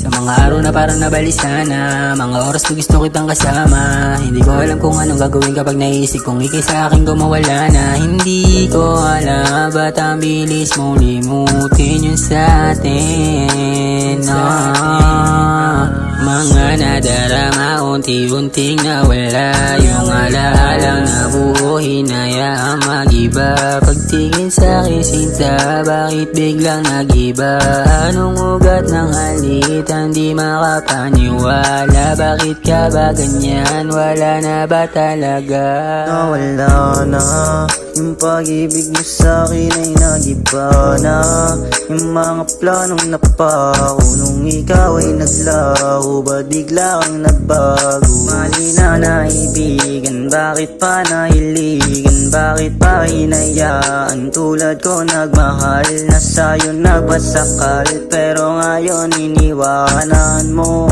Sa mga araw na parang nabalisa na, mga oras ko gusto kitang kasama. Hindi ko alam kung anong gagawin kapag naisip kong ikay sa akin ko mawala na. Hindi ko alam ba't ang bilis mo limutin yun sa atin. Mga nadarama unti-unting nawala, yung alaala na buo hinayaan mag-iba. Pagtingin sa'kin sinta, bakit biglang nag-iba? Anong ugat ng halitan, di makapaniwala. Bakit ka ba ganyan, wala na ba talaga? Nawala na yung pag-ibig mo sa'kin ay nag-iba na. Yung mga planong napako nung ikaw ay naglaho, ba't bigla kang nagbago? Mali na naibigan, bakit pa nahiligan? Bakit pa hinayaan? Tulad ko nagmahal na sa'yo nagpasakal, pero ngayon iniwanan mo.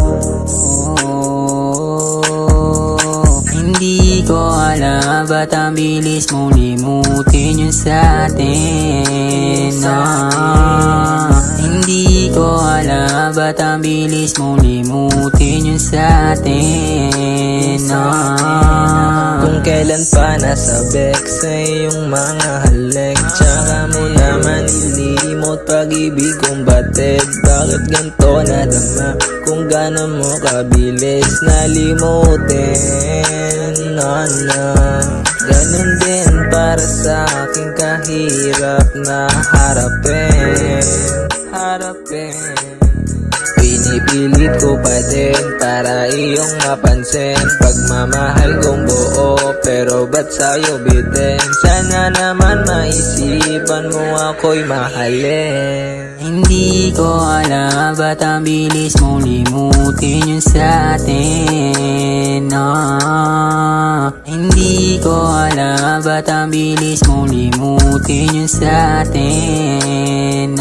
Hindi ko alam ba't ang bilis mo limutin yun sa atin. Hindi ko alam ba't ang bilis mo limutin yun sa atin. Kung kailan pa nasa bek sa iyong mga halik, tsaka mo naman ilimot pag-ibig kong batid. Bakit ganito nadama kung gano'n mo kabilis nalimutin? Ganun din para sa aking kahirap na harapin. Pinipilit ko pa din para iyong mapansin pagmamahal kong buo, pero ba't sa'yo bitin? Sana naman maisipan mo ako'y mahalin. Hindi ko alam ba't ang bilis mo limutin yun sa atin. Hindi ko alam ba't ang bilis mo limutin yun sa atin.